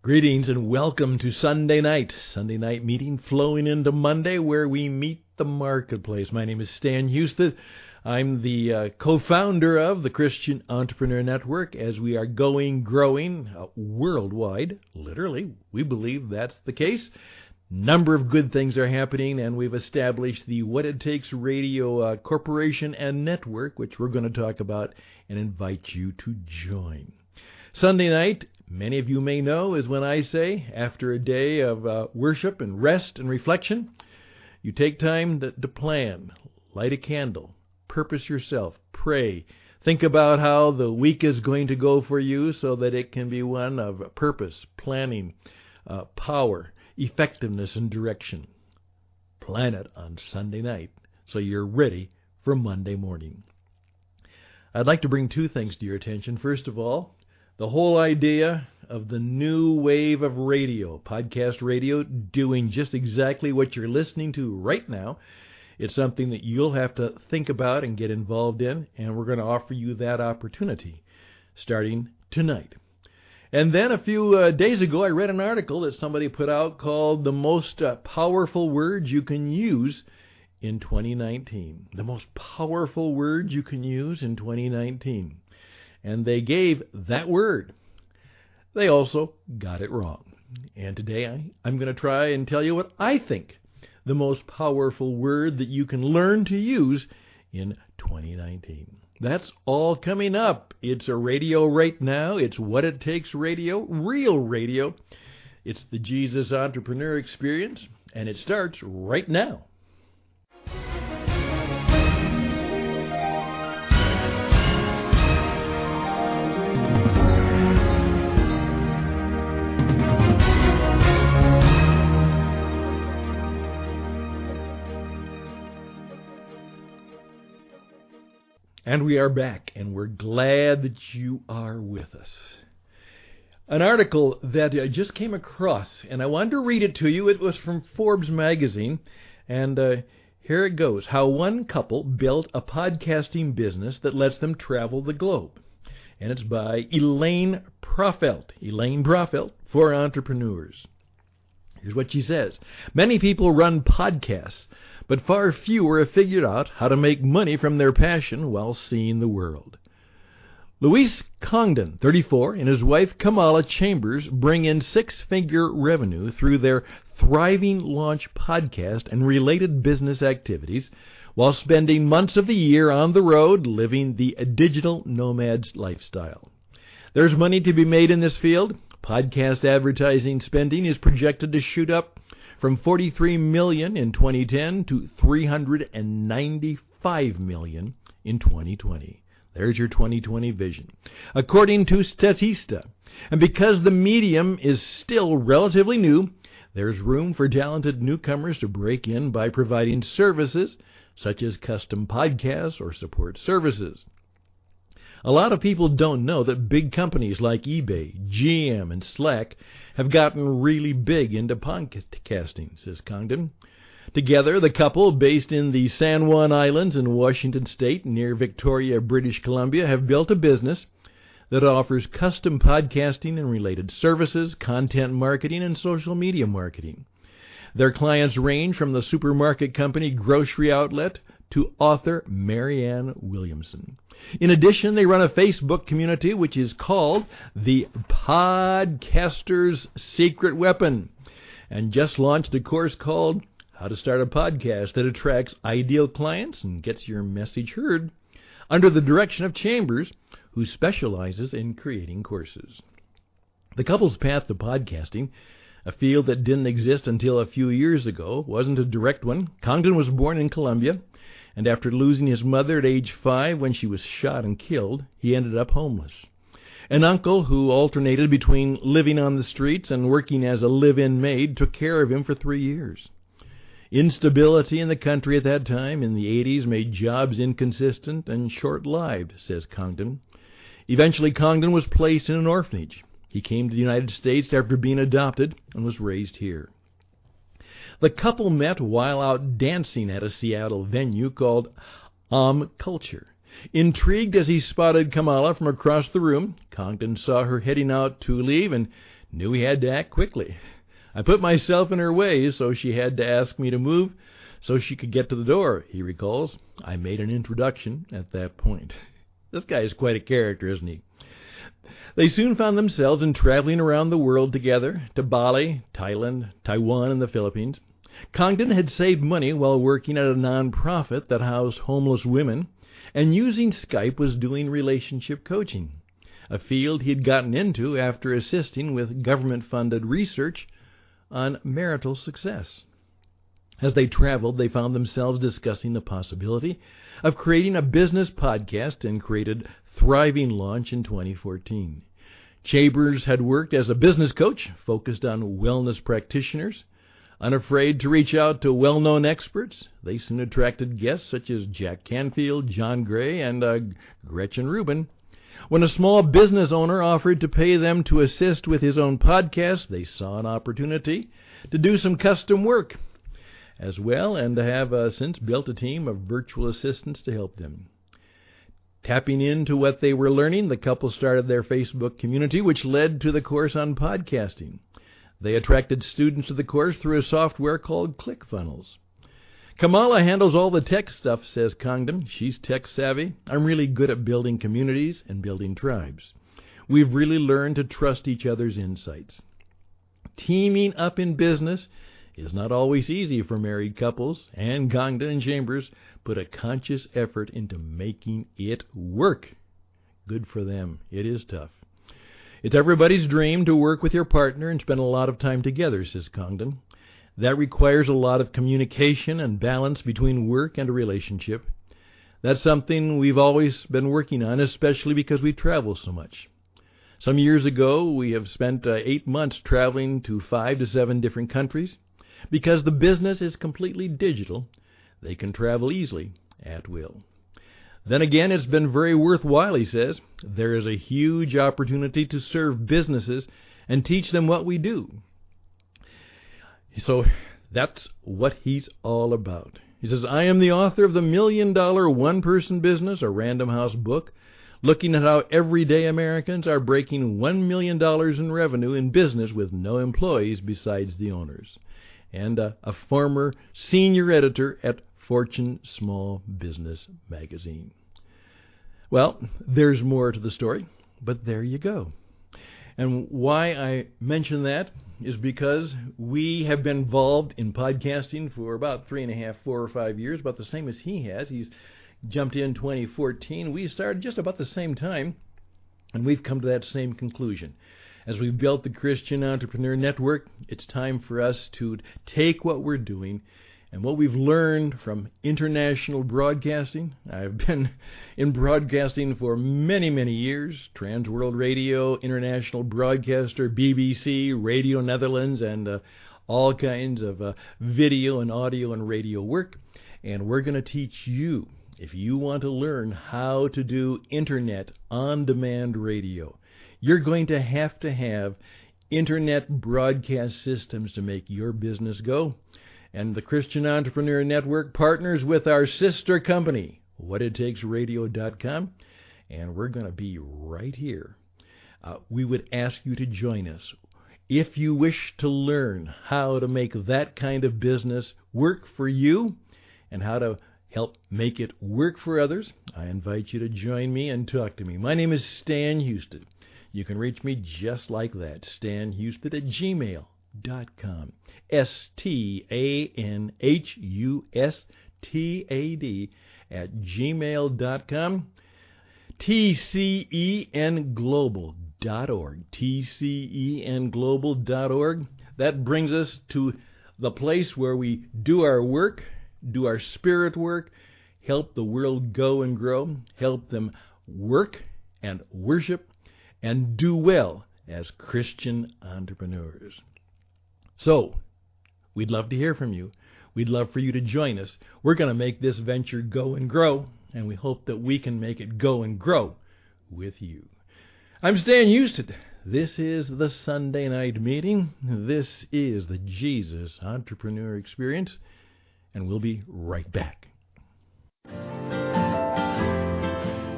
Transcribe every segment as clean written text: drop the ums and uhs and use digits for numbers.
Greetings and welcome to Sunday night meeting flowing into Monday where we meet the marketplace. My name is Stan Houston. I'm the co-founder of the Christian Entrepreneur Network as we are growing worldwide. Literally, we believe that's the case. Number of good things are happening, and we've established the What It Takes Radio Corporation and Network, which we're going to talk about and invite you to join. Sunday night, many of you may know, is when I say, after a day of worship and rest and reflection, you take time to plan, light a candle, purpose yourself, pray, think about how the week is going to go for you so that it can be one of purpose, planning, power, effectiveness, and direction. Plan it on Sunday night so you're ready for Monday morning. I'd like to bring two things to your attention. First of all, the whole idea of the new wave of radio, podcast radio, doing just exactly what you're listening to right now. It's something that you'll have to think about and get involved in, and we're going to offer you that opportunity starting tonight. And then a few days ago, I read an article that somebody put out called The Most Powerful Words You Can Use in 2019. The most powerful words you can use in 2019. And they gave that word. They also got it wrong. And today I'm going to try and tell you what I think the most powerful word that you can learn to use in 2019. That's all coming up. It's a radio right now. It's What It Takes Radio, real radio. It's the Jesus Entrepreneur Experience, and it starts right now. And we are back, and we're glad that you are with us. An article that I just came across, and I wanted to read it to you. It was from Forbes magazine, and here it goes. How one couple built a podcasting business that lets them travel the globe. And it's by Elaine Profelt. Elaine Profelt for Entrepreneurs. Here's what she says. Many people run podcasts, but far fewer have figured out how to make money from their passion while seeing the world. Louis Congdon, 34, and his wife Kamala Chambers bring in six-figure revenue through their Thriving Launch podcast and related business activities while spending months of the year on the road living the digital nomad's lifestyle. There's money to be made in this field. Podcast advertising spending is projected to shoot up from $43 million in 2010 to $395 million in 2020. There's your 2020 vision, according to Statista. And because the medium is still relatively new, there's room for talented newcomers to break in by providing services such as custom podcasts or support services. A lot of people don't know that big companies like eBay, GM, and Slack have gotten really big into podcasting, says Congdon. Together, the couple, based in the San Juan Islands in Washington State near Victoria, British Columbia, have built a business that offers custom podcasting and related services, content marketing, and social media marketing. Their clients range from the supermarket company Grocery Outlet to author Marianne Williamson. In addition, they run a Facebook community which is called The Podcaster's Secret Weapon and just launched a course called How to Start a Podcast that attracts ideal clients and gets your message heard under the direction of Chambers, who specializes in creating courses. The couple's path to podcasting, a field that didn't exist until a few years ago, wasn't a direct one. Congdon was born in Colombia, and after losing his mother at age 5 when she was shot and killed, he ended up homeless. An uncle who alternated between living on the streets and working as a live-in maid took care of him for 3 years. Instability in the country at that time, in the 80s, made jobs inconsistent and short-lived, says Congdon. Eventually, Congdon was placed in an orphanage. He came to the United States after being adopted and was raised here. The couple met while out dancing at a Seattle venue called Culture. Intrigued as he spotted Kamala from across the room, Congdon saw her heading out to leave and knew he had to act quickly. I put myself in her way, so she had to ask me to move so she could get to the door, he recalls. I made an introduction at that point. This guy is quite a character, isn't he? They soon found themselves in traveling around the world together, to Bali, Thailand, Taiwan, and the Philippines. Congdon had saved money while working at a non-profit that housed homeless women, and using Skype was doing relationship coaching, a field he had gotten into after assisting with government-funded research on marital success. As they traveled, they found themselves discussing the possibility of creating a business podcast and created Thriving Launch in 2014. Chambers had worked as a business coach focused on wellness practitioners. Unafraid to reach out to well-known experts, they soon attracted guests such as Jack Canfield, John Gray, and Gretchen Rubin. When a small business owner offered to pay them to assist with his own podcast, they saw an opportunity to do some custom work as well, and have since built a team of virtual assistants to help them. Tapping into what they were learning, the couple started their Facebook community, which led to the course on podcasting. They attracted students to the course through a software called ClickFunnels. Kamala handles all the tech stuff, says Congdon. She's tech savvy. I'm really good at building communities and building tribes. We've really learned to trust each other's insights. Teaming up in business is not always easy for married couples, and Congdon and Chambers put a conscious effort into making it work. Good for them. It is tough. It's everybody's dream to work with your partner and spend a lot of time together, says Congdon. That requires a lot of communication and balance between work and a relationship. That's something we've always been working on, especially because we travel so much. Some years ago, we have spent 8 months traveling to 5 to 7 different countries. Because the business is completely digital, they can travel easily at will. Then again, it's been very worthwhile, he says. There is a huge opportunity to serve businesses and teach them what we do. So that's what he's all about. He says, I am the author of the $1 Million One-Person Business, a Random House book, looking at how everyday Americans are breaking $1 million in revenue in business with no employees besides the owners. And a former senior editor at Fortune Small Business Magazine. Well, there's more to the story, but there you go. And why I mention that is because we have been involved in podcasting for about 3.5, 4 or 5 years, about the same as he has. He's jumped in 2014. We started just about the same time, and we've come to that same conclusion. As we've built the Christian Entrepreneur Network, it's time for us to take what we're doing and what we've learned from international broadcasting. I've been in broadcasting for many, many years. Trans World Radio, international broadcaster, BBC, Radio Netherlands, and all kinds of video and audio and radio work. And we're going to teach you, if you want to learn how to do internet on-demand radio. You're going to have internet broadcast systems to make your business go. And the Christian Entrepreneur Network partners with our sister company, whatittakesradio.com, and we're going to be right here. We would ask you to join us. If you wish to learn how to make that kind of business work for you and how to help make it work for others, I invite you to join me and talk to me. My name is Stan Houston. You can reach me just like that, stanhustad@gmail.com. STANHUSTAD@gmail.com. TCENglobal.org. TCENglobal.org. That brings us to the place where we do our work, do our spirit work, help the world go and grow, help them work and worship and do well as Christian entrepreneurs. So, we'd love to hear from you. We'd love for you to join us. We're going to make this venture go and grow, and we hope that we can make it go and grow with you. I'm Stan Houston. This is the Sunday night meeting. This is the Jesus Entrepreneur Experience, and we'll be right back.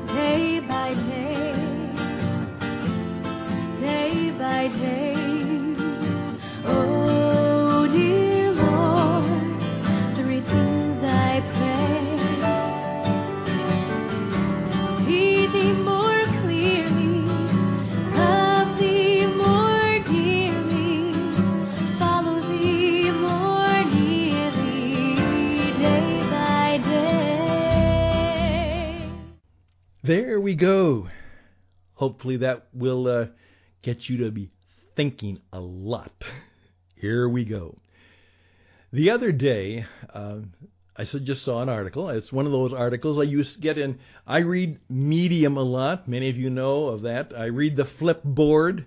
Day by day, day by day. go. Hopefully that will get you to be thinking a lot. Here we go. The other day, I just saw an article. It's one of those articles I used to get in. I read Medium a lot. Many of you know of that. I read the Flipboard.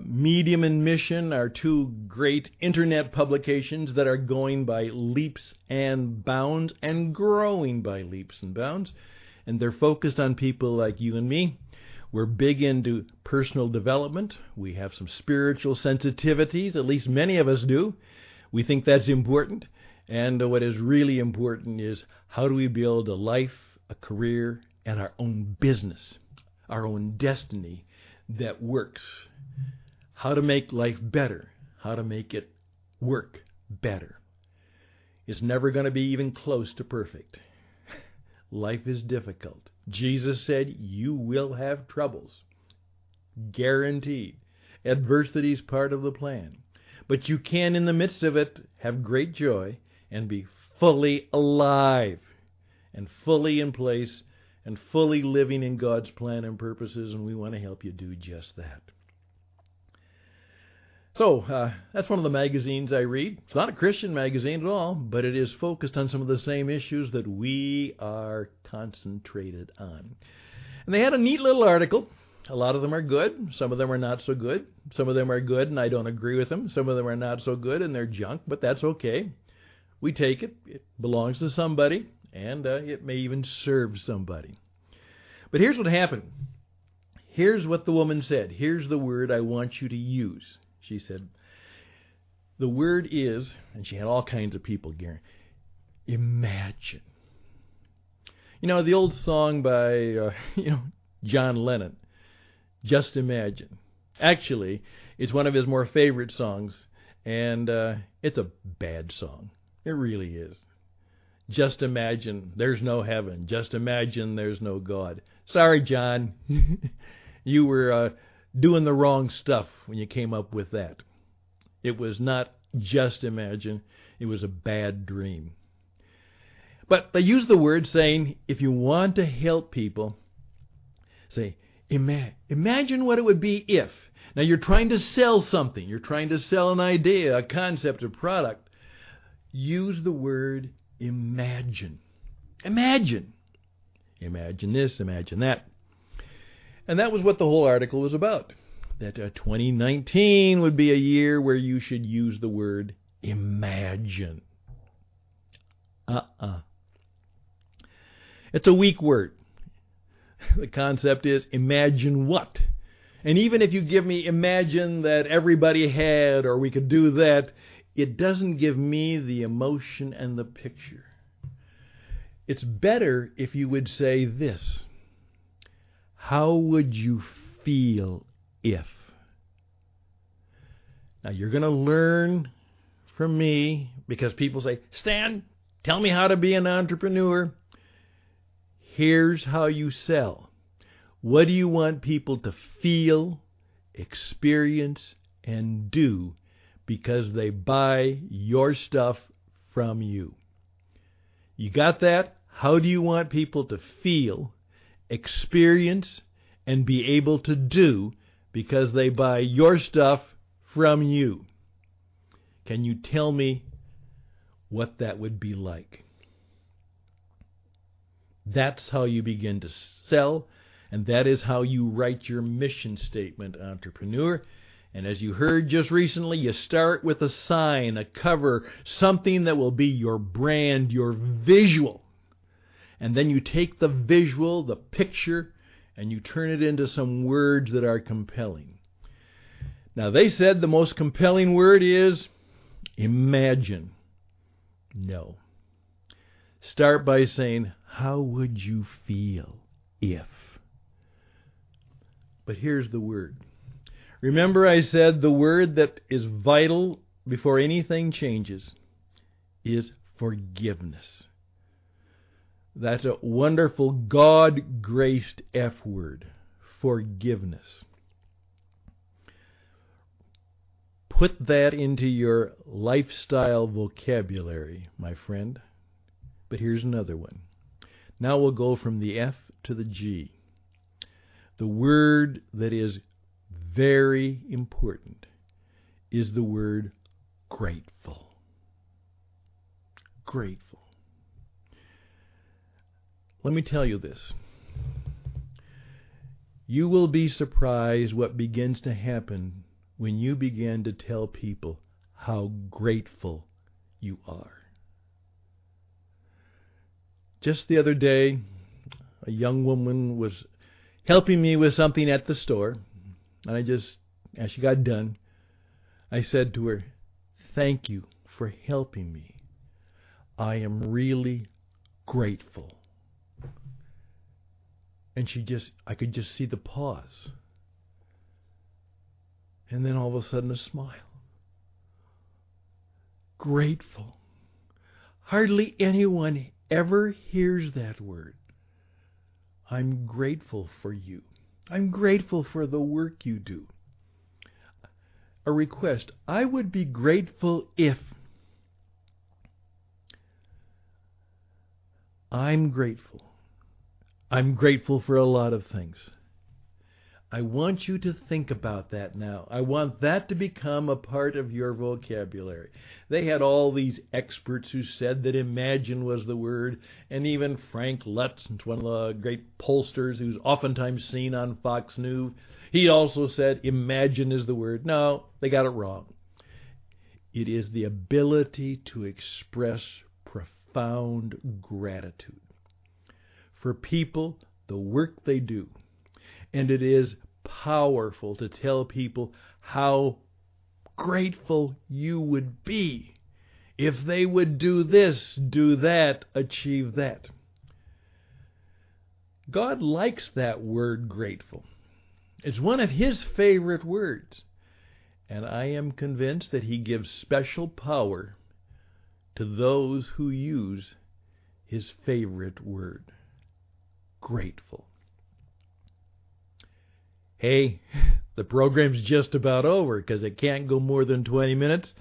Medium and Mission are two great internet publications that are going by leaps and bounds and growing by leaps and bounds. And they're focused on people like you and me. We're big into personal development. We have some spiritual sensitivities, at least many of us do. We think that's important. And what is really important is how do we build a life, a career, and our own business, our own destiny that works. How to make life better, how to make it work better. It's never going to be even close to perfect. Life is difficult. Jesus said you will have troubles. Guaranteed. Adversity is part of the plan. But you can, in the midst of it, have great joy and be fully alive and fully in place and fully living in God's plan and purposes, and we want to help you do just that. So, that's one of the magazines I read. It's not a Christian magazine at all, but it is focused on some of the same issues that we are concentrated on. And they had a neat little article. A lot of them are good. Some of them are not so good. Some of them are good, and I don't agree with them. Some of them are not so good, and they're junk, but that's okay. We take it. It belongs to somebody, and it may even serve somebody. But here's what happened. Here's what the woman said. Here's the word I want you to use. She said, the word is, and she had all kinds of people here, imagine. You know, the old song by, John Lennon, Just Imagine. Actually, it's one of his more favorite songs, and it's a bad song. It really is. Just imagine there's no heaven. Just imagine there's no God. Sorry, John. You were doing the wrong stuff when you came up with that. It was not just imagine. It was a bad dream. But they use the word saying, if you want to help people, say, imagine what it would be if. Now you're trying to sell something. You're trying to sell an idea, a concept, a product. Use the word imagine. Imagine. Imagine this, imagine that. And that was what the whole article was about. That 2019 would be a year where you should use the word imagine. It's a weak word. The concept is imagine what? And even if you give me imagine that everybody had or we could do that, it doesn't give me the emotion and the picture. It's better if you would say this. How would you feel if? Now you're going to learn from me because people say, Stan, tell me how to be an entrepreneur. Here's how you sell. What do you want people to feel, experience, and do because they buy your stuff from you? You got that? How do you want people to feel, experience, and be able to do because they buy your stuff from you? Can you tell me what that would be like? That's how you begin to sell, and that is how you write your mission statement, entrepreneur. And as you heard just recently, you start with a sign, a cover, something that will be your brand, your visual. And then you take the visual, the picture, and you turn it into some words that are compelling. Now, they said the most compelling word is imagine. No. Start by saying, how would you feel if? But here's the word. Remember I said the word that is vital before anything changes is forgiveness. That's a wonderful God-graced F word, forgiveness. Put that into your lifestyle vocabulary, my friend. But here's another one. Now we'll go from the F to the G. The word that is very important is the word grateful. Grateful. Let me tell you this. You will be surprised what begins to happen when you begin to tell people how grateful you are. Just the other day, a young woman was helping me with something at the store, and as she got done, I said to her, "Thank you for helping me. I am really grateful." And I could just see the pause. And then all of a sudden a smile. Grateful. Hardly anyone ever hears that word. I'm grateful for you. I'm grateful for the work you do. A request. I would be grateful if. I'm grateful. I'm grateful for a lot of things. I want you to think about that now. I want that to become a part of your vocabulary. They had all these experts who said that imagine was the word, and even Frank Luntz, one of the great pollsters who's oftentimes seen on Fox News, he also said imagine is the word. No, they got it wrong. It is the ability to express profound gratitude for people, the work they do. And it is powerful to tell people how grateful you would be if they would do this, do that, achieve that. God likes that word grateful. It's one of His favorite words. And I am convinced that He gives special power to those who use His favorite word. Grateful. Hey, the program's just about over because it can't go more than 20 minutes.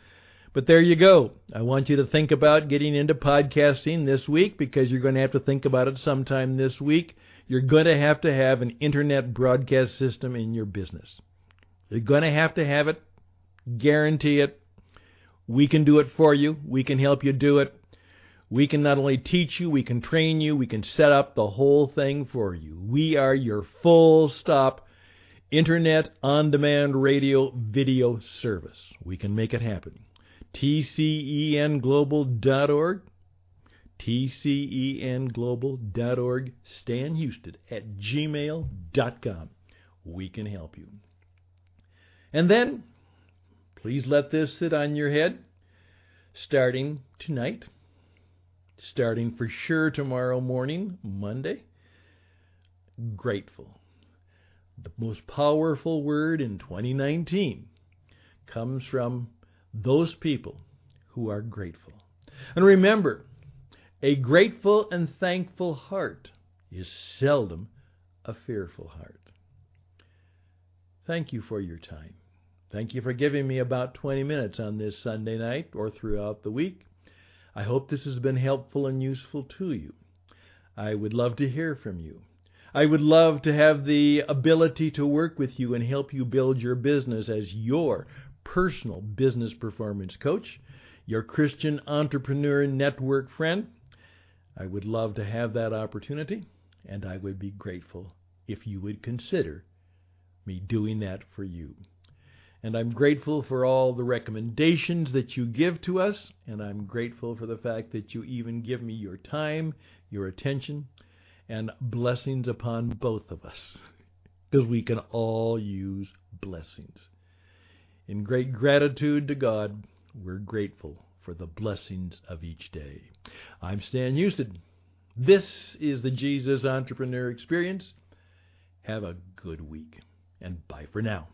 But there you go. I want you to think about getting into podcasting this week because you're going to have to think about it sometime this week. You're going to have an internet broadcast system in your business. You're going to have it. Guarantee it. We can do it for you. We can help you do it. We can not only teach you, we can train you, we can set up the whole thing for you. We are your full-stop Internet on-demand radio video service. We can make it happen. TCENglobal.org. TCENglobal.org. StanHouston@gmail.com. We can help you. And then, please let this sit on your head. Starting tonight, starting for sure tomorrow morning, Monday, grateful. The most powerful word in 2019 comes from those people who are grateful. And remember, a grateful and thankful heart is seldom a fearful heart. Thank you for your time. Thank you for giving me about 20 minutes on this Sunday night or throughout the week. I hope this has been helpful and useful to you. I would love to hear from you. I would love to have the ability to work with you and help you build your business as your personal business performance coach, your Christian entrepreneur network friend. I would love to have that opportunity, and I would be grateful if you would consider me doing that for you. And I'm grateful for all the recommendations that you give to us, and I'm grateful for the fact that you even give me your time, your attention, and blessings upon both of us, because we can all use blessings. In great gratitude to God, we're grateful for the blessings of each day. I'm Stan Houston. This is the Jesus Entrepreneur Experience. Have a good week, and bye for now.